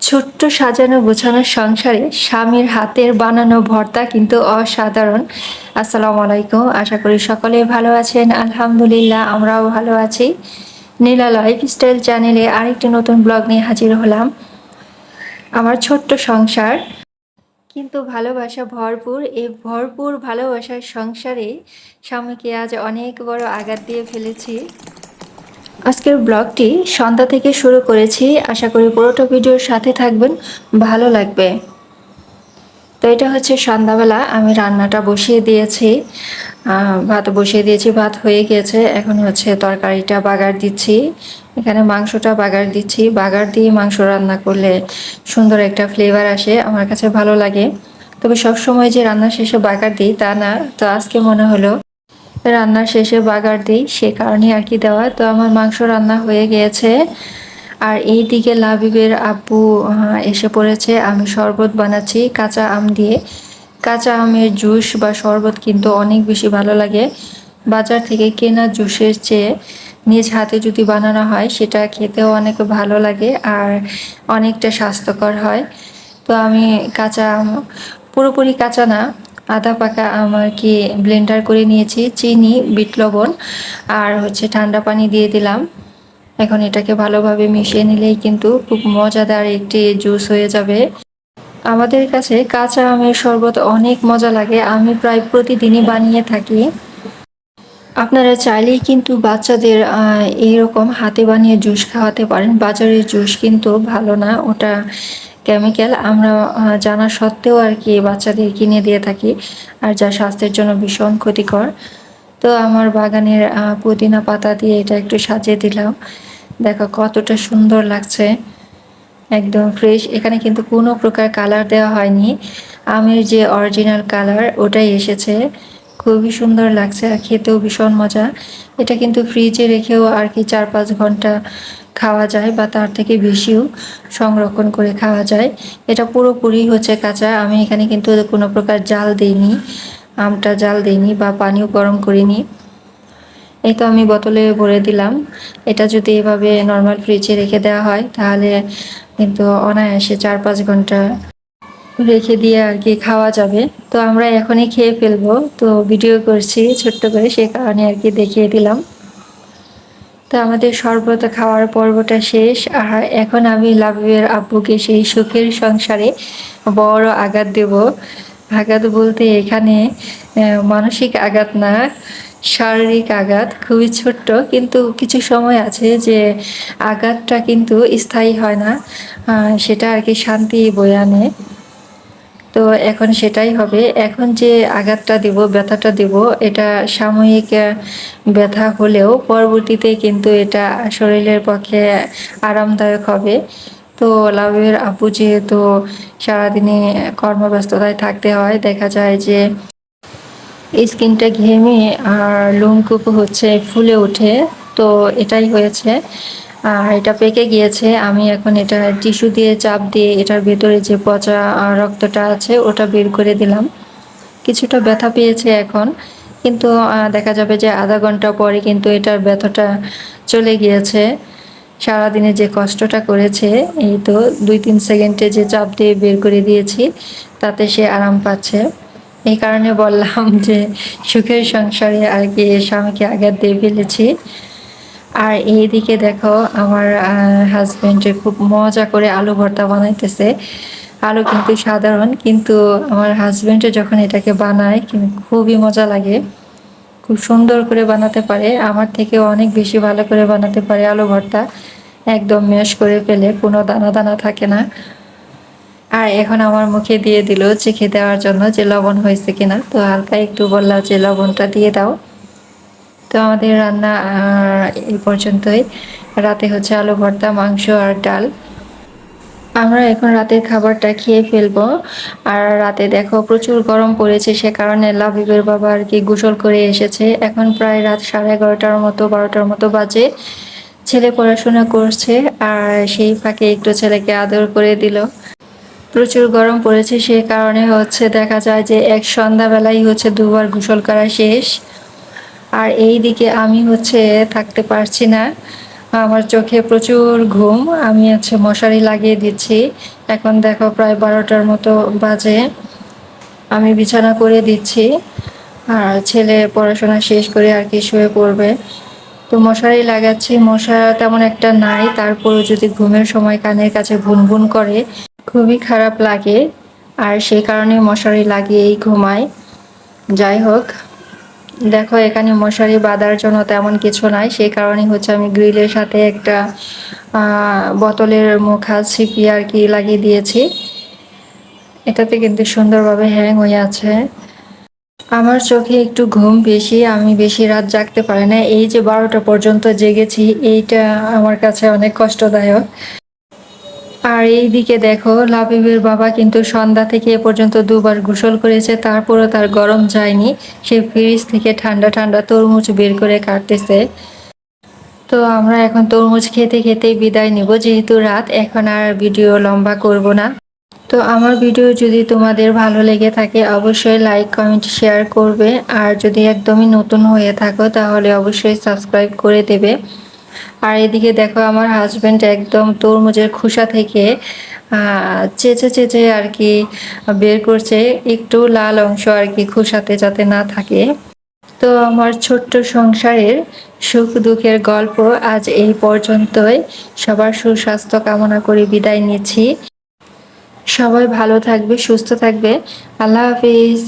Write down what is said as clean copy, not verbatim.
ছোট্ট সাজানো গোছানো সংসারে স্বামীর হাতের বানানো ভর্তা কিন্তু অসাধারণ। আসসালামু আলাইকুম, আশা করি সকলে ভালো আছেন। আলহামদুলিল্লাহ, আমরাও ভালো আছি। নীলা লাইফস্টাইল চ্যানেলে আরেকটি নতুন ব্লগ নিয়ে হাজির হলাম। আমার ছোট্ট সংসার কিন্তু ভালোবাসা ভরপুর। এই ভরপুর ভালোবাসার সংসারে স্বামীকে আজ অনেক বড় আঘাত দিয়ে ফেলেছি। আজকের ব্লগটি সন্ধ্যা থেকে শুরু করেছি, আশা করি পুরোটা ভিডিওর সাথে থাকবেন, ভালো লাগবে। তো এটা হচ্ছে সন্ধ্যাবেলা আমি রান্নাটা বসিয়ে দিয়েছি, ভাত বসিয়ে দিয়েছি, ভাত হয়ে গিয়েছে। এখন হচ্ছে তরকারিটা বাগার দিচ্ছি। এখানে মাংসটা বাগার দিচ্ছি। বাগার দিয়ে মাংস রান্না করলে সুন্দর একটা ফ্লেভার আসে, আমার কাছে ভালো লাগে। তবে সবসময় যে রান্না শেষে বাগার দিই তা না, তো আজকে মনে হলো রান্নার শেষে বাগার দিই, সে কারণে আর কি দেওয়া। তো আমার মাংস রান্না হয়ে গিয়েছে। আর এই দিকে লাবিবের আব্বু এসে পড়েছে। আমি শরবত বানাচ্ছি কাঁচা আম দিয়ে। কাঁচা আমের জুস বা শরবত কিন্তু অনেক বেশি ভালো লাগে। বাজার থেকে কেনা জুসের চেয়ে নিজ হাতে যদি বানানো হয় সেটা খেতেও অনেক ভালো লাগে আর অনেকটা স্বাস্থ্যকর হয়। তো আমি কাঁচা আম, পুরোপুরি কাঁচা না, আধা পাকা আম আর কি ব্লেন্ডার করে নিয়েছি। চিনি, বিট লবণ আর হচ্ছে ঠান্ডা পানি দিয়ে দিলাম। এখন এটাকে ভালোভাবে মিশিয়ে নিলেই কিন্তু খুব মজাদার একটি জুস হয়ে যাবে। আমাদের কাছে কাঁচা আমের শরবত অনেক মজা লাগে, আমি প্রায় প্রতিদিনই বানিয়ে থাকি। আপনারা চাইলেই কিন্তু বাচ্চাদের এইরকম হাতে বানিয়ে জুস খাওয়াতে পারেন। বাজারের জুস কিন্তু ভালো না, ওটা কেমিক্যাল। আমরা জানা সত্ত্বেও আর কি বাচ্চাদের কিনে দিয়ে থাকি, আর যা স্বাস্থ্যের জন্য ভীষণ ক্ষতিকর। তো আমার বাগানের পুদিনা পাতা দিয়ে এটা একটু সাজিয়ে দিলাম, দেখো কতটা সুন্দর লাগছে, একদম ফ্রেশ। এখানে কিন্তু কোনো প্রকার কালার দেওয়া হয়নি, আমের যে অরিজিনাল কালার ওটাই এসেছে। খুবই সুন্দর লাগছে আর খেতেও ভীষণ মজা। এটা কিন্তু ফ্রিজে রেখেও আর কি 4-5 ঘন্টা খাওয়া যায় বা তার থেকে বেশিও সংরক্ষণ করে খাওয়া যায়। এটা পুরোপুরি হচ্ছে কাঁচা। আমি এখানে কিন্তু কোনো প্রকার জাল দিইনি, আমটা জাল দিইনি বা পানিও গরম করিনি। এই তো আমি বোতলে ভরে দিলাম। এটা যদি এভাবে নর্মাল ফ্রিজে রেখে দেওয়া হয় তাহলে কিন্তু অনায়াসে 4-5 ঘন্টা রেখে দিয়ে আর কি খাওয়া যাবে। তো আমরা এখনই খেয়ে ফেলবো, তো ভিডিও করছি ছোট্ট করে, সে কারণে আর কি দেখিয়ে দিলাম। তো আমাদের শরবত খাওয়ার পর্বটা শেষ। আর এখন আমি লাবিবের আব্বুকে সেই সুখের সংসারে বড় আঘাত দেব। আঘাত বলতে এখানে মানসিক আঘাত না, শারীরিক আঘাত, খুবই ছোট্ট, কিন্তু কিছু সময় আছে যে আঘাতটা কিন্তু স্থায়ী হয় না, সেটা আর কি শান্তি বয়ে আনে। তো এখন সেটাই হবে। এখন যে আঘাতটা দিব, ব্যথাটা দিব, এটা সাময়িক ব্যথা হলেও পরবর্তীতে কিন্তু এটা শরীরের পক্ষে আরামদায়ক হবে। তো লাভের আপু যেহেতু সারাদিনে কর্মব্যস্ততায় থাকতে হয়, দেখা যায় যে স্কিনটা ঘেমে আর লোমকূপ হচ্ছে ফুলে ওঠে। তো এটাই হয়েছে, আর এটা পেকে গিয়েছে। আমি এখন এটা টিস্যু দিয়ে চাপ দিয়ে এটার ভেতরে যে পচা রক্তটা আছে ওটা বের করে দিলাম। কিছুটা ব্যথা পেয়েছে এখন, কিন্তু দেখা যাবে যে আধা ঘন্টা পরে কিন্তু এটার ব্যথাটা চলে গিয়েছে। সারাদিনে যে কষ্টটা করেছে, এই তো 2-3 সেকেন্ডে যে চাপ দিয়ে বের করে দিয়েছি, তাতে সে আরাম পাচ্ছে। এই কারণে বললাম যে সুখের সংসারে আর কি স্বামীকে আঘাত দিয়ে ফেলেছি। আর এইদিকে দেখো আমার হাজবেন্ডে খুব মজা করে আলু ভর্তা বানাইতেছে। আলু কিন্তু সাধারণ, কিন্তু আমার হাজবেন্ডে যখন এটাকে বানায় কিন্তু খুবই মজা লাগে। খুব সুন্দর করে বানাতে পারে, আমার থেকে অনেক বেশি ভালো করে বানাতে পারে আলু ভর্তা। একদম ম্যাশ করে ফেলে, কোনো দানা দানা থাকে না। আর এখন আমার মুখে দিয়ে দিল চেখে দেওয়ার জন্য যে লবণ হয়েছে কিনা, তো হালকা একটু বললা যে লবণটা দিয়ে দাও। তো আমাদের রান্না এই পর্যন্তই। রাতে হচ্ছে আলু ভর্তা, মাংস আর ডাল। আমরা এখন রাতের খাবারটা খেয়ে ফেলবো। আর রাতে দেখো প্রচুর গরম পড়েছে, সে কারণে লাবিবের বাবা আর কি গোসল করে এসেছে। এখন প্রায় রাত 11:30-র মতো, 12টার মতো বাজে। ছেলে পড়াশোনা করছে, আর সেই ফাঁকে একটু ছেলেকে আদর করে দিল। প্রচুর গরম পড়েছে, সে কারণে হচ্ছে দেখা যায় যে এক সন্ধ্যাবেলাই হচ্ছে দুবার গোসল করা শেষ। আর এই দিকে আমি হচ্ছে থাকতে পারছি না, আমার চোখে প্রচুর ঘুম। আমি হচ্ছে মশারি লাগিয়ে দিচ্ছি, এখন দেখো প্রায় 12টার মতো বাজে। আমি বিছানা করে দিচ্ছি আর ছেলে পড়াশোনা শেষ করে আর কি শুয়ে পড়বে। তো মশারি লাগাচ্ছি, মশা তেমন একটা নাই, তারপরেও যদি ঘুমের সময় কানের কাছে ভুনভুন করে খুবই খারাপ লাগে, আর সেই কারণে মশারি লাগিয়েই ঘুমাই। যাই হোক, দেখো এখানে মশারি বাঁধার জন্য তেমন কিছু নাই, সেই কারণে হচ্ছে আমি গ্রিলের সাথে একটা বোতলের মুখা ছিপি আর কি লাগিয়ে দিয়েছি। এটাতে কিন্তু সুন্দরভাবে হ্যাং হয়ে আছে। আমার চোখে একটু ঘুম বেশি, আমি বেশি রাত জাগতে পারি না। এই যে 12টা পর্যন্ত জেগেছি, এইটা আমার কাছে অনেক কষ্টদায়ক। আর এইদিকে দেখো লাবিবের বাবা কিন্তু সন্ধ্যা থেকে এ পর্যন্ত 2বার গোসল করেছে, তারপরও তার গরম যায়নি। সে ফ্রিজ থেকে ঠান্ডা ঠান্ডা তরমুজ বের করে কাটতেছে। তো আমরা এখন তরমুজ খেতে খেতেই বিদায় নিব, যেহেতু রাত, এখন আর ভিডিও লম্বা করব না। তো আমার ভিডিও যদি তোমাদের ভালো লেগে থাকে অবশ্যই লাইক কমেন্ট শেয়ার করবে, আর যদি একদমই নতুন হয়ে থাকো তাহলে অবশ্যই সাবস্ক্রাইব করে দেবে। আর এদিকে দেখো আমার হাজবেন্ড একদম তরমুজের খোসা থেকে চেঁচে চেঁচে আর কি বের করছে, একটু লাল অংশ আর কি খোসাতে যাতে না থাকে। তো আমার ছোট্ট সংসারের সুখ দুঃখের গল্প আজ এই পর্যন্তই। সবার সুস্বাস্থ্য কামনা করে বিদায় নিচ্ছি। সবাই ভালো থাকবে, সুস্থ থাকবে। আল্লাহ হাফিজ।